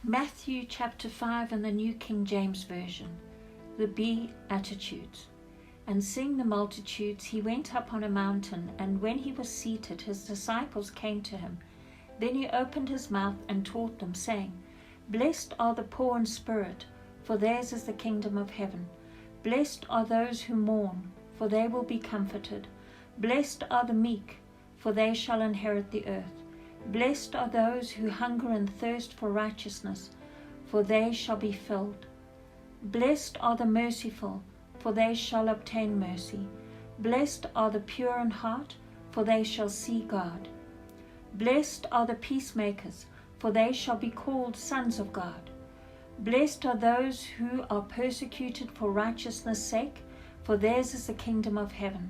Matthew chapter 5 in the New King James Version. The Beatitudes. And seeing the multitudes, he went up on a mountain, and when he was seated, his disciples came to him. Then he opened his mouth and taught them, saying, Blessed are the poor in spirit, for theirs is the kingdom of heaven. Blessed are those who mourn, for they will be comforted. Blessed are the meek, for they shall inherit the earth. Blessed are those who hunger and thirst for righteousness, for they shall be filled. Blessed are the merciful, for they shall obtain mercy. Blessed are the pure in heart, for they shall see God. Blessed are the peacemakers, for they shall be called sons of God. Blessed are those who are persecuted for righteousness' sake, for theirs is the kingdom of heaven.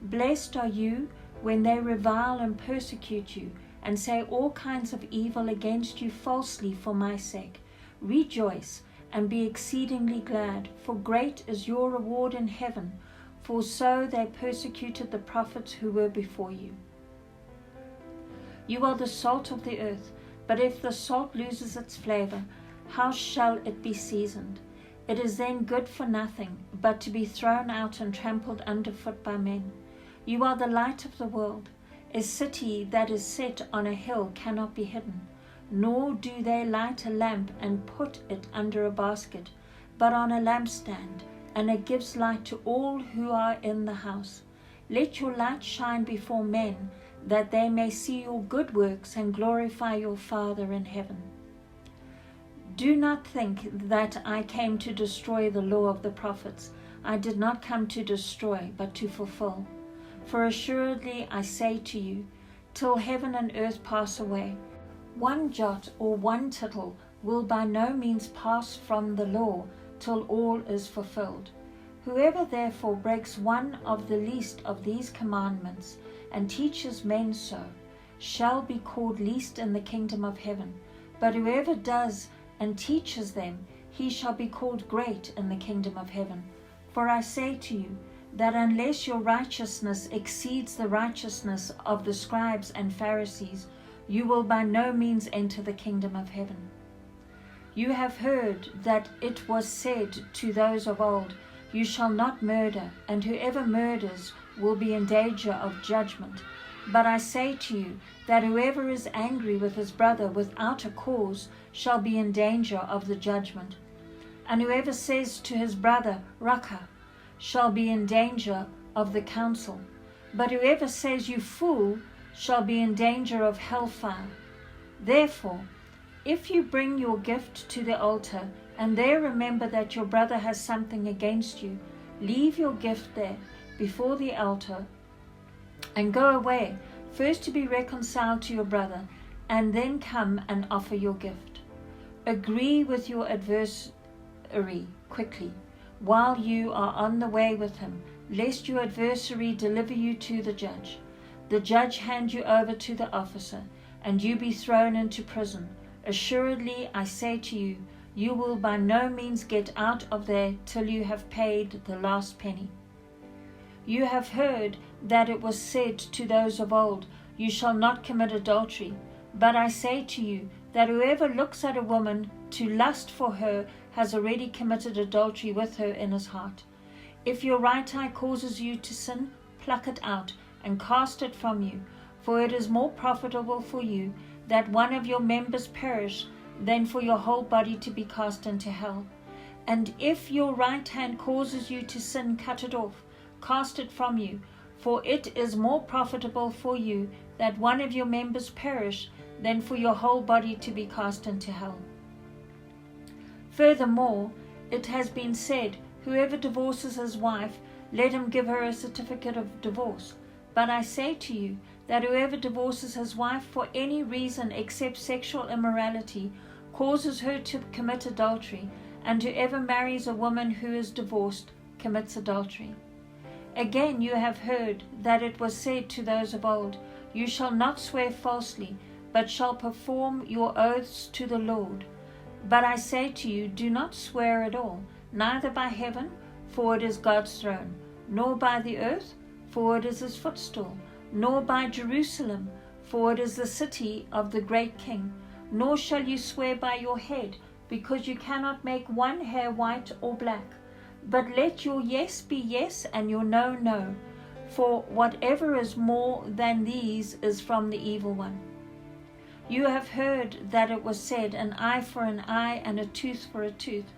Blessed are you when they revile and persecute you, and say all kinds of evil against you falsely for my sake. Rejoice and be exceedingly glad, for great is your reward in heaven, for so they persecuted the prophets who were before you. You are the salt of the earth, but if the salt loses its flavor, how shall it be seasoned? It is then good for nothing, but to be thrown out and trampled underfoot by men. You are the light of the world. A city that is set on a hill cannot be hidden, nor do they light a lamp and put it under a basket, but on a lampstand, and it gives light to all who are in the house. Let your light shine before men, that they may see your good works and glorify your Father in heaven. Do not think that I came to destroy the law of the prophets. I did not come to destroy, but to fulfill. For assuredly I say to you, till heaven and earth pass away, one jot or one tittle will by no means pass from the law till all is fulfilled. Whoever therefore breaks one of the least of these commandments and teaches men so, shall be called least in the kingdom of heaven. But whoever does and teaches them, he shall be called great in the kingdom of heaven. For I say to you, that unless your righteousness exceeds the righteousness of the scribes and Pharisees, you will by no means enter the kingdom of heaven. You have heard that it was said to those of old, You shall not murder, and whoever murders will be in danger of judgment. But I say to you that whoever is angry with his brother without a cause shall be in danger of the judgment. And whoever says to his brother, Raca, shall be in danger of the council. But whoever says, You fool, shall be in danger of hellfire. Therefore, if you bring your gift to the altar, and there remember that your brother has something against you, leave your gift there before the altar, and go away, first to be reconciled to your brother, and then come and offer your gift. Agree with your adversary quickly, while you are on the way with him, lest your adversary deliver you to the judge hand you over to the officer, and you be thrown into prison. Assuredly, I say to you, you will by no means get out of there till you have paid the last penny. You have heard that it was said to those of old, You shall not commit adultery. But I say to you, that whoever looks at a woman to lust for her has already committed adultery with her in his heart. If your right eye causes you to sin, pluck it out and cast it from you, for it is more profitable for you that one of your members perish than for your whole body to be cast into hell. And if your right hand causes you to sin, cut it off, cast it from you, for it is more profitable for you that one of your members perish than for your whole body to be cast into hell. Furthermore, it has been said, Whoever divorces his wife, let him give her a certificate of divorce. But I say to you that whoever divorces his wife for any reason except sexual immorality causes her to commit adultery, and whoever marries a woman who is divorced commits adultery. Again you have heard that it was said to those of old, You shall not swear falsely, but shall perform your oaths to the Lord. But I say to you, do not swear at all, neither by heaven, for it is God's throne, nor by the earth, for it is his footstool, nor by Jerusalem, for it is the city of the great King, nor shall you swear by your head, because you cannot make one hair white or black. But let your yes be yes, and your no, no. For whatever is more than these is from the evil one. You have heard that it was said, an eye for an eye and a tooth for a tooth.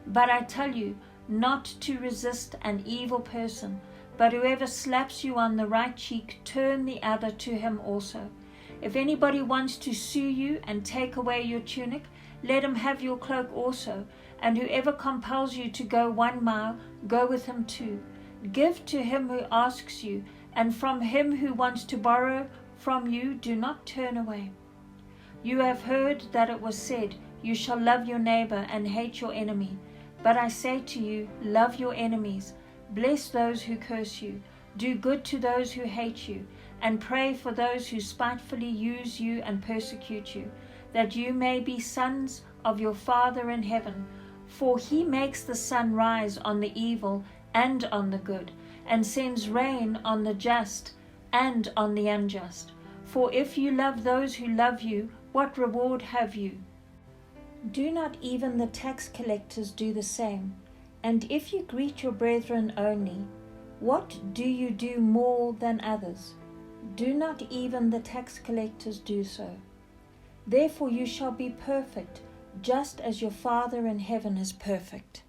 But I tell you, not to resist an evil person, but whoever slaps you on the right cheek, turn the other to him also. If anybody wants to sue you and take away your tunic, let him have your cloak also. And whoever compels you to go 1 mile, go with him 2. Give to him who asks you, and from him who wants to borrow from you, do not turn away. You have heard that it was said, you shall love your neighbor and hate your enemy. But I say to you, love your enemies, bless those who curse you, do good to those who hate you, and pray for those who spitefully use you and persecute you, that you may be sons of your Father in heaven. For he makes the sun rise on the evil and on the good, and sends rain on the just and on the unjust. For if you love those who love you, what reward have you? Do not even the tax collectors do the same? And if you greet your brethren only, what do you do more than others? Do not even the tax collectors do so? Therefore you shall be perfect, just as your Father in heaven is perfect.